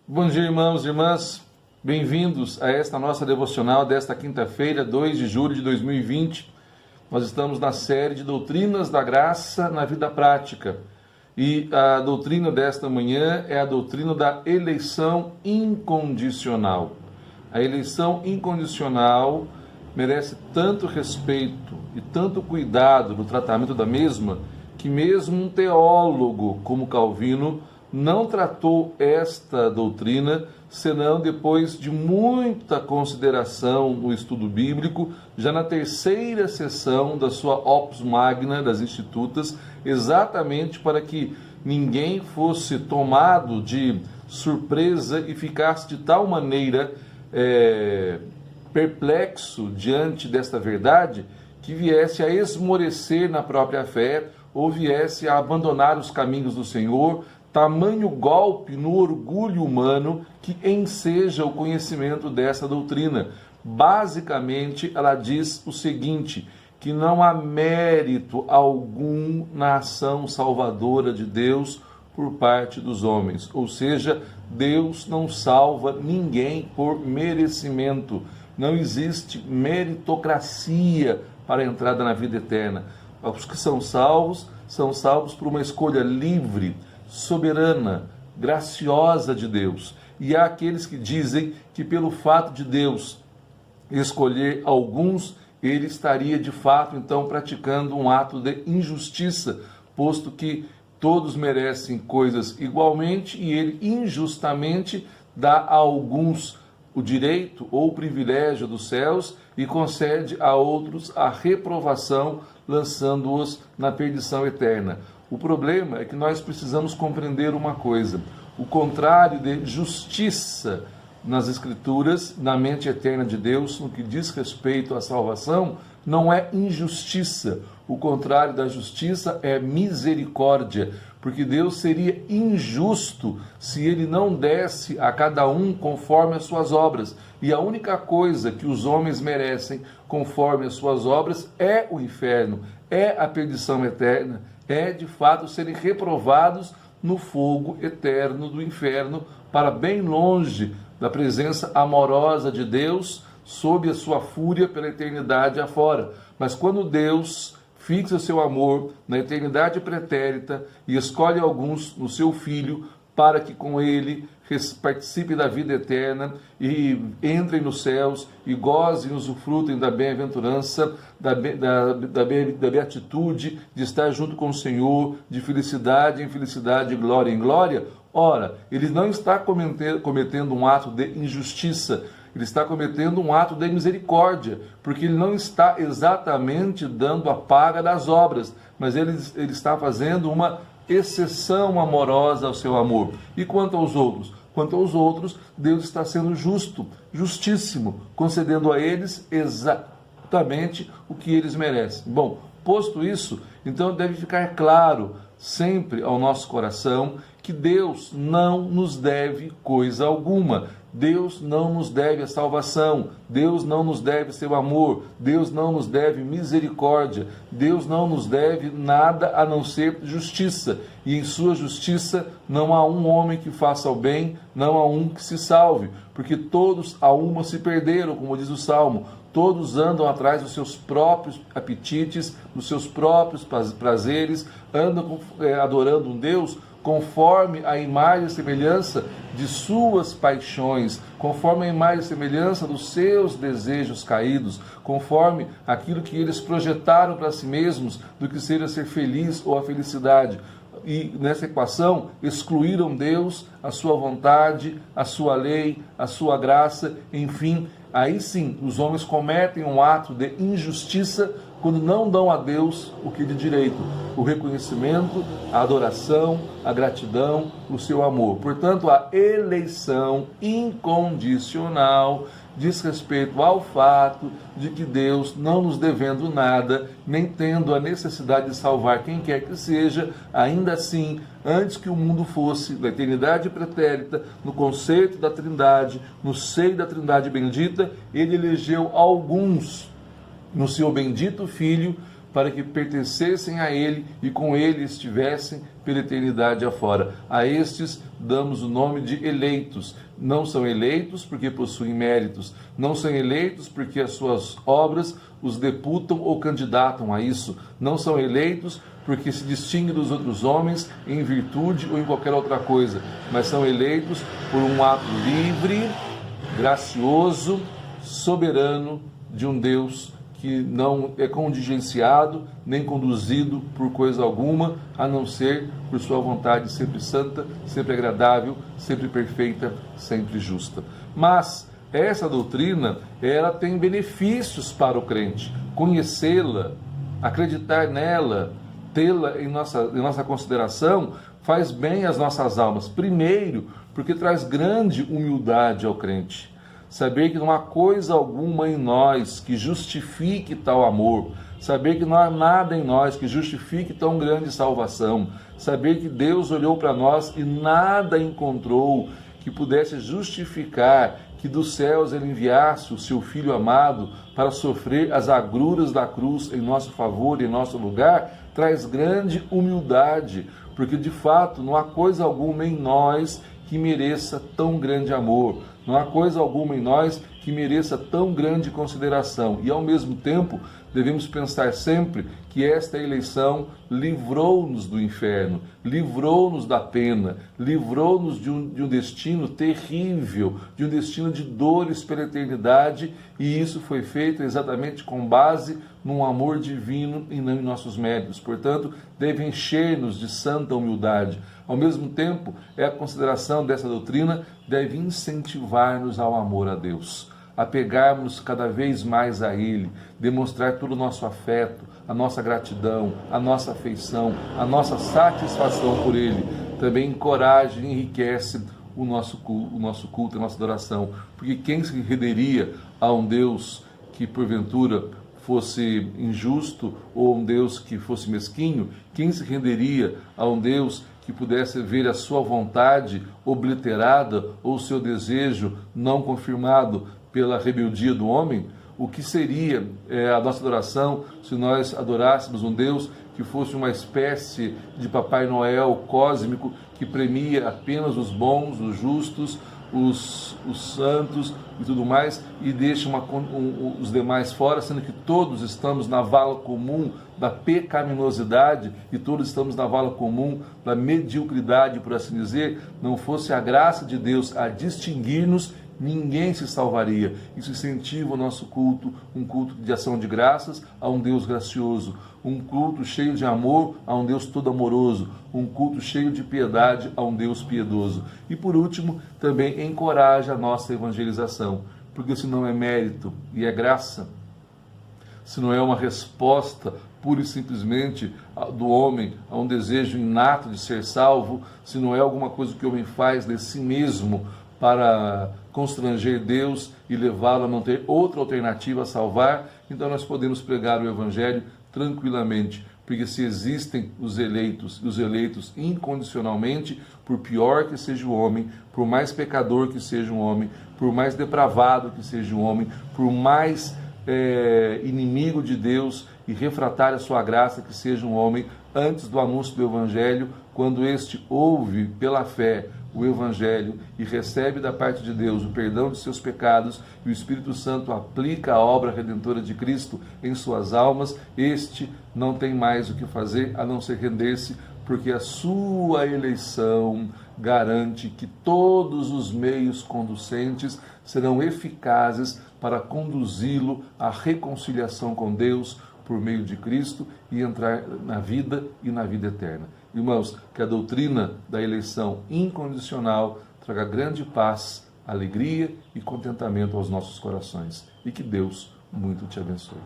Bom dia, irmãos e irmãs. Bem-vindos a esta nossa devocional desta quinta-feira, 2 de julho de 2020. Nós estamos na série de Doutrinas da Graça na Vida Prática. E a doutrina desta manhã é a doutrina da eleição incondicional. A eleição incondicional merece tanto respeito e tanto cuidado no tratamento da mesma, que mesmo um teólogo como Calvino não tratou esta doutrina, senão depois de muita consideração no estudo bíblico, já na terceira sessão da sua Opus Magna das Institutas, exatamente para que ninguém fosse tomado de surpresa e ficasse de tal maneira perplexo diante desta verdade, que viesse a esmorecer na própria fé ou viesse a abandonar os caminhos do Senhor. Tamanho golpe no orgulho humano que enseja o conhecimento dessa doutrina. Basicamente, ela diz o seguinte, que não há mérito algum na ação salvadora de Deus por parte dos homens. Ou seja, Deus não salva ninguém por merecimento. Não existe meritocracia para a entrada na vida eterna. Os que são salvos por uma escolha livre, soberana, graciosa de Deus. E há aqueles que dizem que pelo fato de Deus escolher alguns, ele estaria de fato então praticando um ato de injustiça, posto que todos merecem coisas igualmente e ele injustamente dá a alguns o direito ou o privilégio dos céus e concede a outros a reprovação, lançando-os na perdição eterna. O problema é que nós precisamos compreender uma coisa: o contrário de justiça nas Escrituras, na mente eterna de Deus, no que diz respeito à salvação, não é injustiça. O contrário da justiça é misericórdia, porque Deus seria injusto se ele não desse a cada um conforme as suas obras. E a única coisa que os homens merecem conforme as suas obras é o inferno, é a perdição eterna, é de fato serem reprovados no fogo eterno do inferno, para bem longe da presença amorosa de Deus, sob a sua fúria pela eternidade afora. Mas quando Deus fixa o seu amor na eternidade pretérita e escolhe alguns no seu Filho para que com ele participem da vida eterna e entrem nos céus e gozem e usufrutem da bem-aventurança, da beatitude, de estar junto com o Senhor, de felicidade em felicidade, de glória em glória. Ora, ele não está cometendo um ato de injustiça, ele está cometendo um ato de misericórdia, porque ele não está exatamente dando a paga das obras, mas ele está fazendo uma exceção amorosa ao seu amor. E quanto aos outros? Quanto aos outros, Deus está sendo justo, justíssimo, concedendo a eles exatamente o que eles merecem. Bom, posto isso, então deve ficar claro sempre ao nosso coração que Deus não nos deve coisa alguma. Deus não nos deve a salvação, Deus não nos deve seu amor, Deus não nos deve misericórdia, Deus não nos deve nada a não ser justiça. E em sua justiça não há um homem que faça o bem, não há um que se salve, porque todos a uma se perderam, como diz o Salmo. Todos andam atrás dos seus próprios apetites, dos seus próprios prazeres, andam adorando um Deus conforme a imagem e semelhança de suas paixões, conforme a imagem e semelhança dos seus desejos caídos, conforme aquilo que eles projetaram para si mesmos do que seja ser feliz ou a felicidade. E nessa equação excluíram Deus, a sua vontade, a sua lei, a sua graça, enfim. Aí sim, os homens cometem um ato de injustiça quando não dão a Deus o que de direito, o reconhecimento, a adoração, a gratidão, o seu amor. Portanto, a eleição incondicional diz respeito ao fato de que Deus, não nos devendo nada, nem tendo a necessidade de salvar quem quer que seja, ainda assim, antes que o mundo fosse, da eternidade pretérita, no conceito da Trindade, no seio da Trindade bendita, ele elegeu alguns no seu bendito Filho para que pertencessem a Ele e com Ele estivessem pela eternidade afora. A estes damos o nome de eleitos. Não são eleitos porque possuem méritos, não são eleitos porque as suas obras os deputam ou candidatam a isso, não são eleitos porque se distinguem dos outros homens em virtude ou em qualquer outra coisa, mas são eleitos por um ato livre, gracioso, soberano de um Deus que não é contingenciado nem conduzido por coisa alguma, a não ser por sua vontade sempre santa, sempre agradável, sempre perfeita, sempre justa. Mas essa doutrina, ela tem benefícios para o crente. Conhecê-la, acreditar nela, tê-la em nossa consideração, faz bem às nossas almas. Primeiro, porque traz grande humildade ao crente. Saber que não há coisa alguma em nós que justifique tal amor. Saber que não há nada em nós que justifique tão grande salvação. Saber que Deus olhou para nós e nada encontrou que pudesse justificar que dos céus Ele enviasse o seu Filho amado para sofrer as agruras da cruz em nosso favor e em nosso lugar, traz grande humildade, porque de fato não há coisa alguma em nós que mereça tão grande amor. Não há coisa alguma em nós que mereça tão grande consideração. E ao mesmo tempo, devemos pensar sempre que esta eleição livrou-nos do inferno, livrou-nos da pena, livrou-nos de um destino terrível, de um destino de dores pela eternidade, e isso foi feito exatamente com base num amor divino e não em nossos méritos. Portanto, deve encher-nos de santa humildade. Ao mesmo tempo, a consideração dessa doutrina deve incentivar-nos ao amor a Deus, a pegarmos cada vez mais a Ele, demonstrar todo o nosso afeto, a nossa gratidão, a nossa afeição, a nossa satisfação por Ele. Também encoraja e enriquece o nosso culto, a nossa adoração. Porque quem se renderia a um Deus que porventura fosse injusto ou um Deus que fosse mesquinho? Quem se renderia a um Deus que pudesse ver a sua vontade obliterada ou o seu desejo não confirmado pela rebeldia do homem? O que seria a nossa adoração se nós adorássemos um Deus que fosse uma espécie de Papai Noel cósmico que premia apenas os bons, os justos, os santos e tudo mais, e deixa os demais fora, sendo que todos estamos na vala comum da pecaminosidade e todos estamos na vala comum da mediocridade, por assim dizer? Não fosse a graça de Deus a distinguir-nos, ninguém se salvaria. Isso incentiva o nosso culto, um culto de ação de graças a um Deus gracioso, um culto cheio de amor a um Deus todo amoroso, um culto cheio de piedade a um Deus piedoso. E por último, também encoraja a nossa evangelização, porque se não é mérito e é graça, se não é uma resposta pura e simplesmente do homem a um desejo inato de ser salvo, se não é alguma coisa que o homem faz de si mesmo para constranger Deus e levá-lo a não ter outra alternativa a salvar, então nós podemos pregar o Evangelho tranquilamente, porque se existem os eleitos incondicionalmente, por pior que seja o homem, por mais pecador que seja um homem, por mais depravado que seja um homem, por mais inimigo de Deus e refratário à sua graça que seja um homem, antes do anúncio do Evangelho, quando este ouve pela fé o Evangelho e recebe da parte de Deus o perdão de seus pecados e o Espírito Santo aplica a obra redentora de Cristo em suas almas, este não tem mais o que fazer a não ser render-se, porque a sua eleição garante que todos os meios conducentes serão eficazes para conduzi-lo à reconciliação com Deus por meio de Cristo e entrar na vida e na vida eterna. Irmãos, que a doutrina da eleição incondicional traga grande paz, alegria e contentamento aos nossos corações. E que Deus muito te abençoe.